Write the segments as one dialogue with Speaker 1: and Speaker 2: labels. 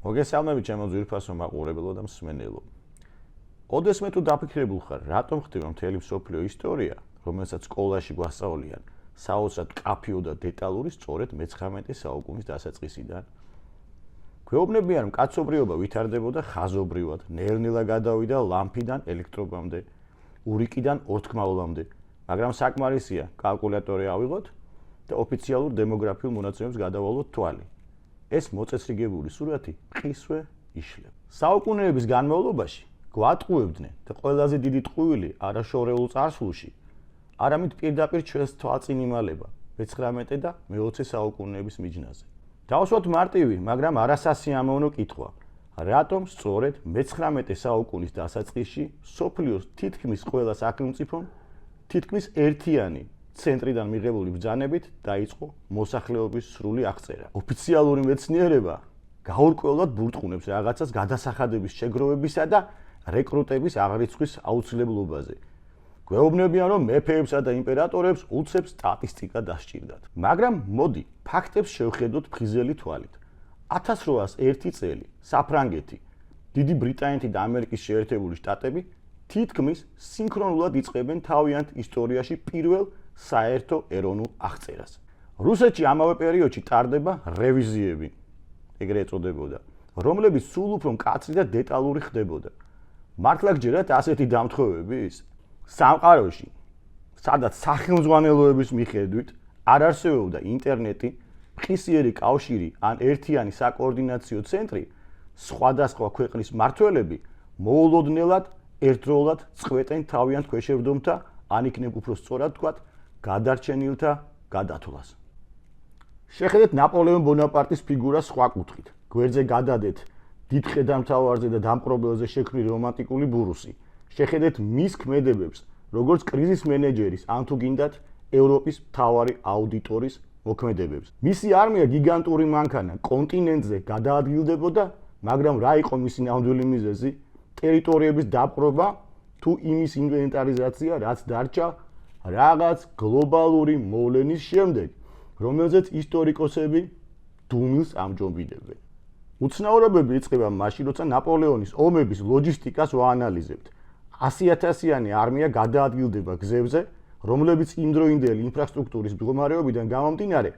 Speaker 1: მოგესალმებით ჩემო ძვირფასო მაყურებელო და მსმენელო. ოდესმე თუ დაფიქრებულ ხარ, რატომ ხდება მთელი მსოფლიო ისტორია, რომელსაც სკოლაში გვასწავლიან, საოცრად კაფიო და დეტალური სწორედ მე-19 საუკუნის დასაწყისიდან? გვეუბნებიან, რომ კაცობრიობა ვითარდებოდა ხაზობრივად, ნელ-ნელა გადავიდა ლამპიდან ელექტრობამდე, ურიკიდან ორთქმაოლამდე, მაგრამ საკმარისია, კალკულატორი ავიღოთ და ოფიციალურ დემოგრაფიულ მონაცემებს გადავალოთ თვალი. ეს მოწესრიგებული სურათი ყისვე იშლება. საუკუნეების განმავლობაში გვატყუებდნენ და ყველაზე დიდი ტყუილი არაშორეულ წარსულში არამედ პირდაპირ ჩვენს თვალწინ იმალება მე-19 და მე-20 საუკუნეების მიჯნაზე. დავსვათ მარტივი, მაგრამ არასასიამოვნო კითხვა. რატომ სწორედ მე-19 საუკუნის დასაწყისში მსოფლიოს თითქმის ყველა სახელმწიფომ თითქმის ერთიანი ცენტრიდან მიღებული ბრძანებით დაიწყო მოსახლეობის სრული აღწერა. ოფიციალური მეცნიერება გაურკვევლად ბურტყუნებს რაღაცას გადასახადების შეგროვებისა და რეკრუტების აღრიცხვის აუცილებლობაზე. გვეუბნებიან, რომ მეფეებსა და იმპერატორებს უცებ სტატისტიკა დასჭირდათ. მაგრამ მოდი, ფაქტებს შევხედოთ ფხიზელი თვალით. 1801 წელი საფრანგეთი, დიდი ბრიტანეთი და ამერიკის შეერთებული შტატები თითქმის სინქრონულად იწყებენ თავიანთ ისტორიაში პირველ საერთო ეროვნულ აღწერას. რუსეთში ამავე პერიოდში ტარდება რევიზიები, ეგრე ეწოდებოდა, რომლებიც სულ უფრო მკაცრი და დეტალური ხდებოდა. მართლა გჯერათ ასეთი დამთხოვების? სამყაროში, სადაც სახელმძღვანელოების მიხედვით არ არსებობდა ინტერნეტი, ხისიერი კავშირი ან ერთიანი საკოორდინაციო ცენტრი, სხვადასხვა ქვეყნის მმართველები მოულოდნელად ერთდროულად წყვეტენ თავიანთ ქვეშევრდომთა, ან იქნებ უფრო სწორად ვთქვათ, გადარჩენილთა გადათვლას. შეხედეთ ნაპოლეონ ბონაპარტის ფიგურას სხვა კუთხით. გვერდზე გადადეთ დიდხედამთავარზე და დამპყრობელზე შექმნილი რომანტიკული ბურუსი. შეხედეთ მის ქმედებებს, როგორც კრიზის მენეჯერის, ან თუ გინდათ ევროპის მთავარი აუდიტორის მოქმედებებს. მისი არმია გიგანტური მანქანა კონტინენტზე გადაადგილდებოდა, მაგრამ რა იყო მისი ნამდვილი მიზეზი? ტერიტორიების დაპყრობა თუ იმის ინვენტარიზაცია, რაც დარჩა რაღაც გლობალური მოვლენის შემდეგ, რომელზეც ისტორიკოსები დუმილს ამჯობინებენ. უცნაურობები იწყება მაშინ, როცა ნაპოლეონის ომების ლოჯისტიკას ვაანალიზებთ. 100,000-იანი არმია გადაადგილდება გზებზე, რომლებიც იმდროინდელი ინფრასტრუქტურის მდგომარეობიდან გამომდინარე,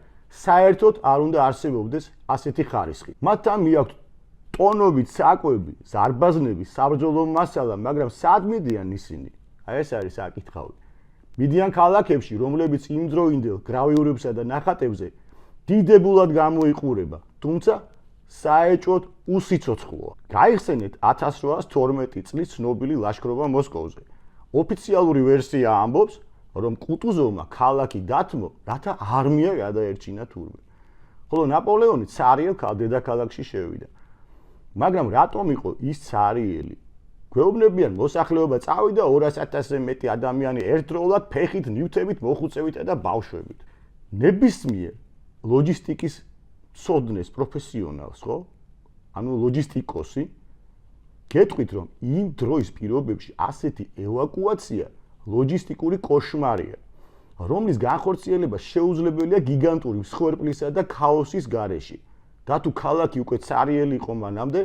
Speaker 1: საერთოდ არ უნდა არსებობდეს ასეთი ხარისხი. მათ ამ მიაქვთ ტონობით საკვები, ზარბაზნები, საბრძოლო მასალა, მაგრამ სად მიდიან ისინი? ეს არის საკითხავი. მიდიან ქალაქებში, რომლებიც იმდროინდელ გრავიურებსა და ნახატებზე დიდებულად გამოიყურება, თუმცა საეჭვოდ უსიცოცხლოა. გაიხსენეთ 1812 წლის ცნობილი ლაშქრობა მოსკოვზე. ოფიციალური ვერსია ამბობს, რომ კუტუზოვმა ქალაქი დათმო, რათა არმია გადაერჩინა თურმე. ხოლო ნაპოლეონი ცარიელ დედაქალაქში შევიდა. მაგრამ რატომ იყო ის ცარიელი? გვეუბნებიან, მოსახლეობა წავიდა 200,000-ზე მეტი ადამიანი ერთდროულად ფეხით, ნივთებით, მოხუცებით და ბავშვებით. ნებისმიერ ლოჯისტიკის მცოდნეს პროფესიონალს, ხო? ანუ ლოჯისტიკოსი, გეტყვით, რომ იმ დროის პირობებში ასეთი ევაკუაცია ლოჯისტიკური კოშმარია, რომლის განხორციელება შეუძლებელია გიგანტური მსხვერპლისა და ქაოსის გარეშე. და თუ ქალაქი უკვე ცარიელი იყო მანამდე,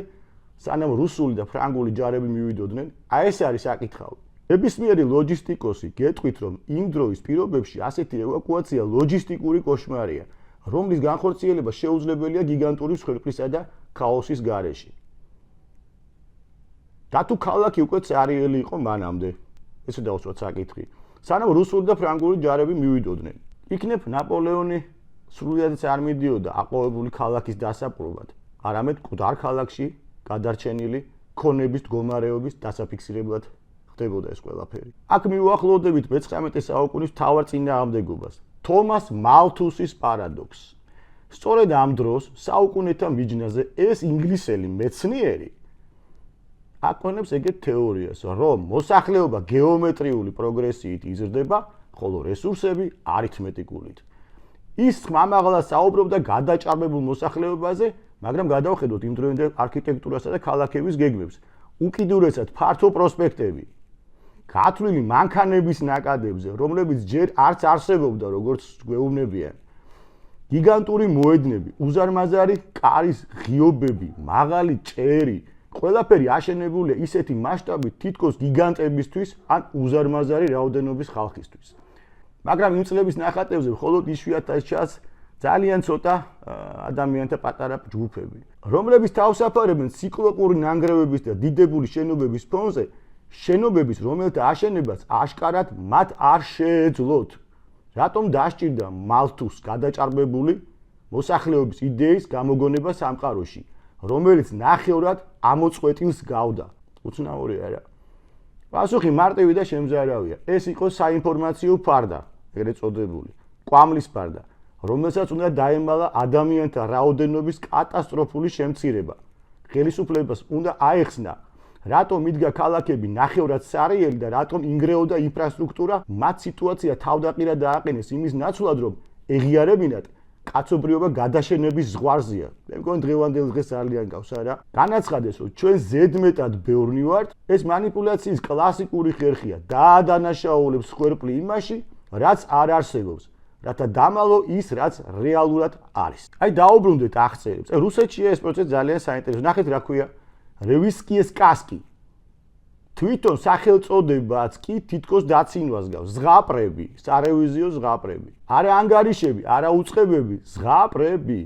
Speaker 1: სანამ რუსული და ფრანგული ჯარები მივიდოდნენ, ეს არის საკითხავი. ნებისმიერი ლოჯისტიკოსი გეტყვით, რომ იმ დროის პირობებში ასეთი ევაკუაცია ლოჯისტიკური კოშმარია, რომლის განხორციელება შეუძლებელია გიგანტური მსხვერპლისა და ქაოსის გარეშე. და თუ ქალაქი უკვე ცარიელი იყო მანამდე, ესე დავუსვათ საკითხი, სანამ რუსული და ფრანგული ჯარები მივიდოდნენ, იქნებ ნაპოლეონი სრულიადაც არ მიდიოდა აყვავებული ქალაქის დასაპყრობად, არამედ მკვდარ ქალაქში გადარჩენილი ქონების მდგომარეობის დასაფიქსირებლად ხდებოდა ეს ყველაფერი. აქ მივუახლოვდებით მე-19 საუკუნის მთავარ წინააღმდეგობას, თომას მალთუსის პარადოქსს. სწორედ ამ დროს, საუკუნეთა მიჯნაზე, ეს ინგლისელი მეცნიერი აკვენებს ეგეთ თეორიას, რომ მოსახლეობა გეომეტრიული პროგრესიით იზრდება, ხოლო რესურსები არითმეტიკულით. ის ხმამაღლა საუბრობდა გადაჭარბებულ მოსახლეობაზე, მაგრამ გადავხედოთ იმდროინდელ არქიტექტურასა და ქალაქების გეგმებს. უკიდურესად ფართო პროსპექტები, გათვლილი მანქანების ნაკადებზე, რომლებიც ჯერ არც არსებობდა, როგორც გვეუბნებიან. გიგანტური მოედნები, უზარმაზარი კარის ღიობები, მაღალი ჭერი, ყველაფერი აშენებულია ისეთი მასშტაბით, თითქოს გიგანტებისთვის ან უზარმაზარი რაოდენობის ხალხისთვის. მაგრამ იმ წლების ნახატებზე მხოლოდ იშვიათად ჩანს ძალიან ცოტა ადამიანთა პატარა ჯგუფები, რომლებიც თავს აფარებენ ციკლოპური ნანგრევების და დიდებული შენობების ფონზე, შენობების, რომელთა აშენებას აშკარად მათ არ შეეძლოთ. რატომ დასჭირდა მალთუს გადაჭარბებული მოსახლეობის იდეის გამოგონება სამყაროში, რომელიც ნახევრად ამოწყვეტილს გავდა? უცნაური არა. პასუხი მარტივი და შემზარავია. ეს იყო საინფორმაციო ფარდა, ეგრეთ წოდებული, კვამლის ფარდა, რომელსაც უნდა დაემალა ადამიანთა რაოდენობის კატასტროფული შემცირება. ხელისუფლებას უნდა აეხსნა, რატომ იდგა ქალაქები ნახევრად სარიელი და რატომ ინგრეოდა ინფრასტრუქტურა, მათ სიტუაცია თავდაყირა დააყენეს იმის ნაცვლად, რომ ეღიარებინათ კაცობრიობა გადაშენების ზღვარზეა. მე მგონი დღევანდელ დღეს ძალიან გავს, არა? განაცხადეს, რომ ჩვენ ზედმეტად ბევრნი ვართ, ეს манипуляციის კლასიკური ხერხია. დაადანაშაულებს ხვერპლი იმაში, რაც არ არსებობს, რათა დამალო ის, რაც რეალურად არის. აი დაუბრუნდეთ აღწერებს. რუსეთშია ეს პროცესი ძალიან საინტერესო. ნახეთ რა ქვია. რევისკიეს კასკი. თვითონ სახელწოდებაც კი თითქოს დაცინვას გავს. ზღაპრები, სარევიზიო ზღაპრები. არა ანგარიშები, არა უწყებები, ზღაპრები.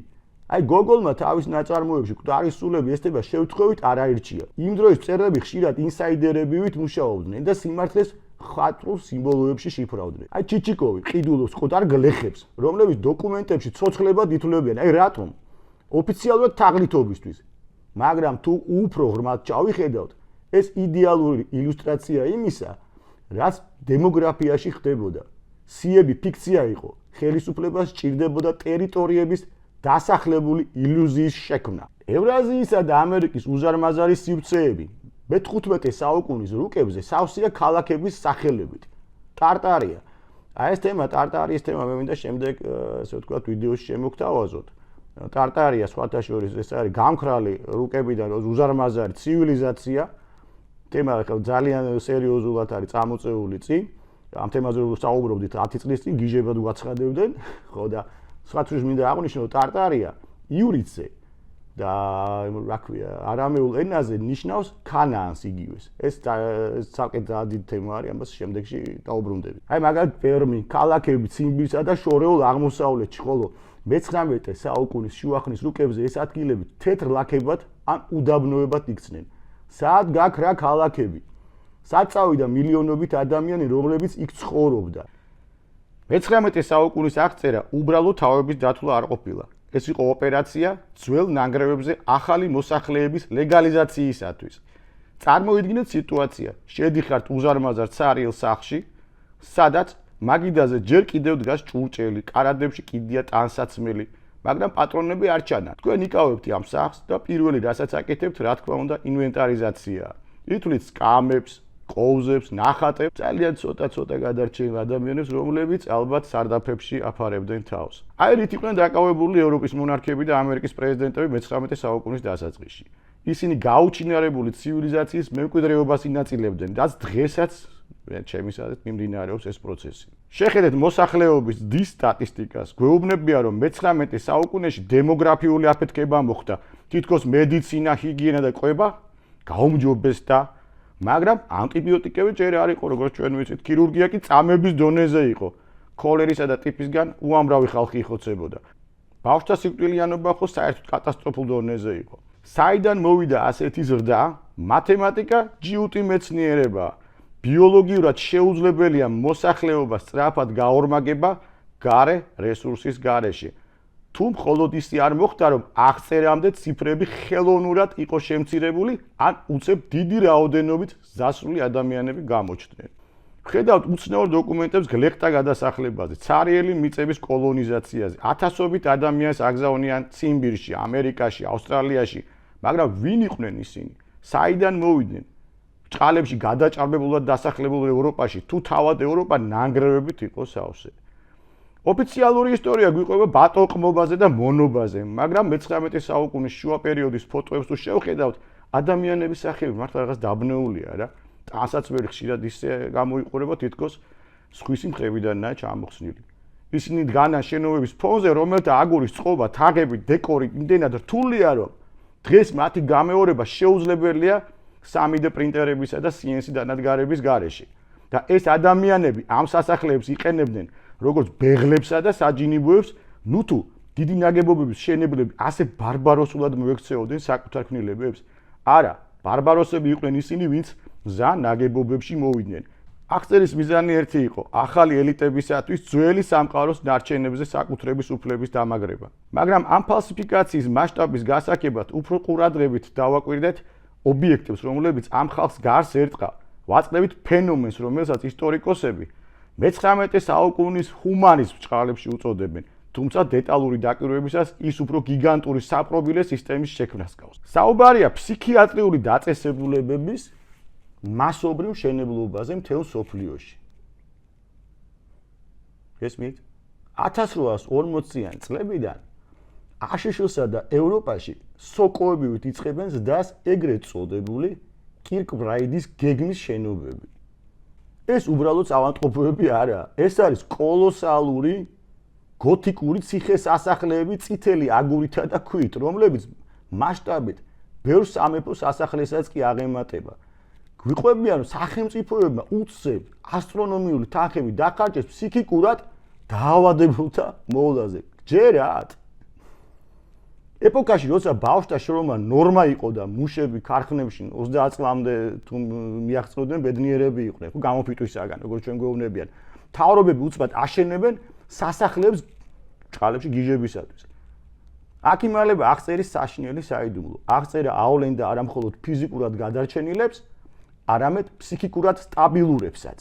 Speaker 1: აი გოგოლმა თავის ნაწარმოებში კვდარის სულები ესტება შევთხოვით არ აირჩია. იმ დროის მწერლები ხშირად ინსაიდერებივით მუშაობდნენ და სიმართლეს ხატრულ სიმბოლოებში შიფრავდნენ. აი ჩიჩიკოვი ყიდულობს კვდარ გლეხებს, რომლებიც დოკუმენტებში ცოცხლებად ითვლებიან. აი რატომ? ოფიციალურად თაღლითობისთვის. მაგრამ თუ უფრო ღრმად ჩავიხედავთ, ეს იდეალური ილუსტრაცია იმისა, რაც დემოგრაფიაში ხდებოდა. სიები ფიქცია იყო, ხელისუფლებას სჭირდებოდა ტერიტორიების დასახლებული ილუზიის შექმნა. ევრაზიისა და ამერიკის უზარმაზარი სივრცეები მე-15 საუკუნის რუკებზე სავსეა ქალაქების სახელებით. ტარტარია. აი ეს თემა, ტარტარიის თემა მე მინდა შემდეგ, ასე ვთქვათ, ვიდეოში შემოგთავაზოთ. ტარტარია სხვათა შორის ეს არის გამქრალი რუკებიდან უზარმაზარი ცივილიზაცია. თემა ძალიან სერიოზულად არის წამოწეული წინ. ამ თემაზე რო საუბრობდით 10 წლის წინ გიჟებად გვაცხადებდნენ, ხო და სხვათვის მინდა აღვნიშნო ტარტარია იურიცე და რა ქვია, არამეულ ენაზე ნიშნავს ქანაანს იგივეს. ეს საკეთ დიდი თემა არის, ამას შემდეგში დაუბრუნდები. აი მაგალითად პერმი, ქალაქები ციმბირსა და შორეულ აღმოსავლეთში, ხოლო მე-19 საუკუნის შუახნის რუკებზე ეს ადგილები თეთრ ლაქებად ან უდაბნოებად იქცნენ. სად გაქვს რა ქალაქები? სად წავიდა მილიონობით ადამიანი, რომლებიც იქ ცხოვრობდა? მე-19 საუკუნის აღწერა უბრალო თავების დათვლა არ ყოფილა. ეს იყო ოპერაცია ძველ ნანგრევებზე ახალი მოსახლეების ლეგალიზაციისათვის. წარმოიდგინეთ სიტუაცია, შედიხართ უზარმაზარ ცარიელ სახლში, სადაც მაგიდაზე ჯერ კიდევ დგას ჭურჭელი, კარადებში კიდია ტანსაცმელი, მაგრამ პატრონები არ ჩანან. თქვენ იკავებთ ამ სახლს და პირველი რასაც აკეთებთ, რა თქმა უნდა, ინვენტარიზაციაა. ითვლით სკამებს, ყოვზებს, ნახატებს, ძალიან ცოტა გადარჩენ ადამიანებს, რომლებიც ალბათ სარდაფებში აფარებდნენ თავს. აი რით იყვნენ დაკავებული ევროპის მონარქები და ამერიკის პრეზიდენტები მე-19 საუკუნის დასაწყისში. ისინი გაუჩინარებული ცივილიზაციის მემკვიდრეობას ინაწილებდნენ, რაც დღესაც ჩემის აზრით მიმდინარეობს ეს პროცესი. შეხედეთ მოსახლეობის დის სტატისტიკას, გვეუბნებიან, რომ მე-19 საუკუნეში დემოგრაფიული აფეთქება მოხდა, თითქოს მედიცინა, ჰიგიენა და კვება გაუმჯობესდა, მაგრამ ანტიბიოტიკები ჯერ არ იყო, როგორც ჩვენ ვიცით, ქირურგია კი წამების დონეზე იყო. ქოლერისა და ტიფისგან უამრავი ხალხი იხოცებოდა. ბავშვთა სიკვდილიანობა ხო საერთოდ კატასტროფულ დონეზე იყო. საიდან მოვიდა ასეთი ზრდა? მათემატიკა ჯიუტი მეცნიერებაა. ბიოლოგიურად შეუძლებელია მოსახლეობას სწრაფად გაორმაგება გარე რესურსის გარეშე. თუ მხოლოდ ისე არ მოხდა, რომ აღწერამდე ციფრები ხელოვნურად იყო შემცირებული, ან უცებ დიდი რაოდენობით ზასრული ადამიანები გამოჩნდნენ. ხედავთ უცნაურ დოკუმენტებს გლეხთა გადასახლებაზე, ცარიელი მიწების კოლონიზაციაზე, ათასობით ადამიანს აგზავნიან ციმბირში, ამერიკაში, ავსტრალიაში, მაგრამ ვინ იყვნენ ისინი? საიდან მოვიდნენ? ჭყალებში გადაჭარბებულად დასახლებულ ევროპაში, თუ თავად ევროპა ნანგრევებით იყო სავსე. ოფიციალური ისტორია გვიყვება ბატონყმობაზე და მონობაზე, მაგრამ მე-19 საუკუნის შუა პერიოდის ფოტოებს თუ შევხედავთ, ადამიანების სახეები მართლა რაღაც დაბნეულია რა. ტანსაცმელი ხშირად ისე გამოიყურება, თითქოს სხვისი მხრებიდანაა ჩამოხსნილი. ისინი დგანან შენობების ფონზე, რომელთა აგურის წყობა, თაღები, დეკორი იმდენად რთულია, რომ დღეს მათი გამეორება შეუძლებელია 3D პრინტერებისა და CNC დანადგარების გარეშე. და ეს ადამიანები ამ სასახლეებს იყენებდნენ როგორც ბეღლებსა და საჯინიბოებს, ნუ თუ დიდი ნაგებობების მშენებლები ასე ბარბაროსულად მოექცეოდნენ საკუთარ ქმნილებებს. არა, ბარბაროსები იყვნენ ისინი, ვინც მზა ნაგებობებში მოვიდნენ. აღწერის მიზანი ერთი იყო: ახალი ელიტებისათვის ძველი სამყაროს ნარჩენებზე საკუთრების უფლების დამაგრება. მაგრამ ამ ფალსიფიკაციის მასშტაბის გასაგებად უფრო ყურადღებით დავაკვირდეთ ობიექტებს, რომლებიც ამ ხალხს გარს ერტყა. ვაწყდებით ფენომენს, რომელსაც ისტორიკოსები მე-19 საუკუნის ჰუმანიზმს ბრჭყალებში უწოდებენ, თუმცა დეტალური დაკვირვებისას ის უფრო გიგანტური საპრობილე სისტემის შექმნას გავს. საუბარია ფსიქიატრიული დაწესებულებების მასობრივ მშენებლობაზე მთელ მსოფლიოში. გესმით? 1840-იანი წლებიდან აშშ-სა და ევროპაში სოკოებივით იწყებენ ზდას ეგრეთ წოდებული კირკბრაიდის გეგმის შენობები. ეს უბრალოდ ავადმყოფოები არაა, ეს არის კოლოსალური გოთიკური ციხე-სასახლეები წითელი აგურითა და ქვით, რომლებიც მასშტაბით ბევრ სამეფო სასახლესაც კი აღემატება. გვიყვებიან, რომ სახელმწიფოებმა უცებ ასტრონომიული თანხები დახარჯეს ფსიქიკურად დაავადებულთა მოვლაზე. ჯერათ. ეპოქაში, როცა ბავშვთა შრომა ნორმა იყო და მუშები ქარხნებში 30 წლამდე თუ მიაღწევდნენ ბედნიერები იყვნენ, ხო გამოფიტვისაგან, როგორც ჩვენ გვეუბნებიან. მთავრობები უცბად აშენებენ სასახლეებს ბრჭყალებში გიჟებისათვის. აქ იმალება აღწერის საშინელი საიდუმლო. აღწერა აავლენდა არა მხოლოდ ფიზიკურად გადარჩენილებს, არამედ ფსიქიკურად სტაბილურებსაც.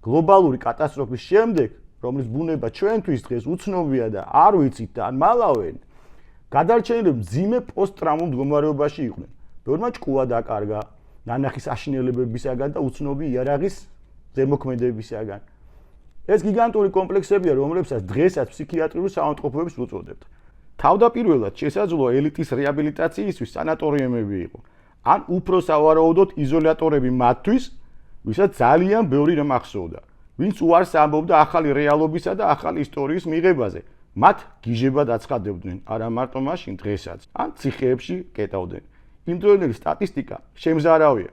Speaker 1: გლობალური კატასტროფის შემდეგ, რომლის ბუნება ჩვენთვის დღეს უცნობია და არ ვიცით და მალავენ, გადარჩენილები მძიმე პოსტტრაუმულ მდგომარეობაში იყვნენ. ბევრმა ჭკუა დაკარგა ნანახის აშინელებებისაგან და უცნობი იარაღის ზემოქმედებისაგან. ეს გიგანტური კომპლექსებია, რომლებსაც დღესაც ფსიქიატრიული საავადმყოფოების უწოდებთ. თავდაპირველად შესაძლოა ელიტის რეაბილიტაციისთვის სანატორიუმები იყო. ან უფრო სავარაუდოდ იზოლატორები მათთვის, ვისაც ძალიან ბევრი რამ ახსოვდა, ვინც უარს ამბობდა ახალი რეალობისა და ახალი ისტორიის მიღებაზე. მათ გიჟებად აცხადებდნენ, არა მარტო მაშინ, დღესაც, ან ციხეებში კეტავდნენ. იმდროინდელი სტატისტიკა შემზარავია.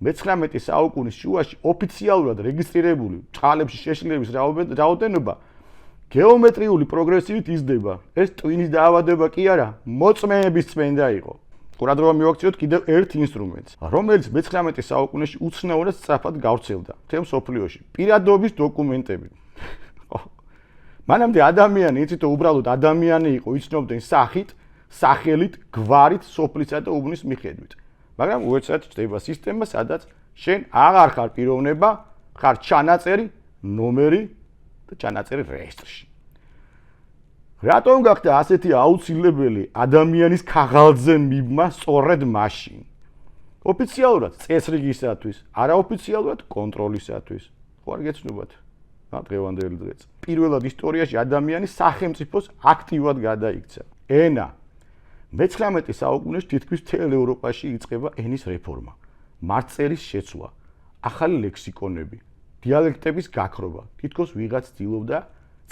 Speaker 1: მე-19 საუკუნის შუაში ოფიციალურად რეგისტრირებული ბრჭყალებში შეშლილების რაოდენობა გეომეტრიული პროგრესივით იზრდება. ეს ტვინის დაავადება კი არა, მოწმეების წმენდა იყო. ყურადღება მივაქციოთ კიდევ ერთ ინსტრუმენტს, რომელიც მე-19 საუკუნეში უცნაურად სწრაფად გავრცელდა მთელ მსოფლიოში. პირადობის დოკუმენტები. მანამდე ადამიანი იცით, უბრალოდ ადამიანი იყო, იცნობდნენ სახით, სახელით, გვარით, სოფლისა და უბნის მიხედვით. მაგრამ უეცრად ჩნდება სისტემა, სადაც შენ აღარ ხარ პიროვნება, ხარ ჩანაწერი, ნომერი და ჩანაწერი რეესტრში. რატომ გახდა ასეთი აუცილებელი ადამიანის ქაღალდზე მიბმა სწორედ მაშინ? ოფიციალურად წესრიგისათვის, არაოფიციალურად კონტროლისათვის. ხო არ გეცნობათ? დღევანდელი დღეც. პირველად ისტორიაში ადამიანი სახელმწიფოს აქტიურად გადაიქცა. ენა. მე-19 საუკუნეში თითქმის მთელ ევროპაში იწყება ენის რეფორმა, მარწერის შეცვლა, ახალი ლექსიკონები, დიალექტების გაქრობა. თითქოს ვიღაც ცდილობდა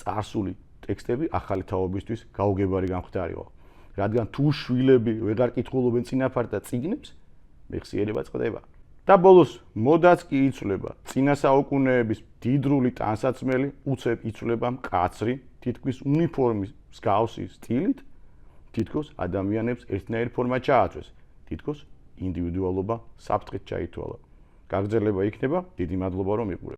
Speaker 1: წარსული ტექსტები ახალი თაობისთვის გაუგებარი გამხდარიყო. რადგან თუ შვილები ვეღარ კითხულობენ წინაფარ და წიგნებს, მეხსიერება წყდება. და ბოლოს მოდაც კი იცვლება. წინა საუკუნეების დიდრული ტანსაცმელი უცებ იცვლება მკაცრი, თითქმის უნიფორმის მსგავსი სტილით, თითქოს ადამიანებს ერთნაირი ფორმა ჩააწვეს, თითქოს ინდივიდუალობა საფრთხით ჩაითვალა. გაგრძელება იქნება, დიდი მადლობა რომ იყურებთ.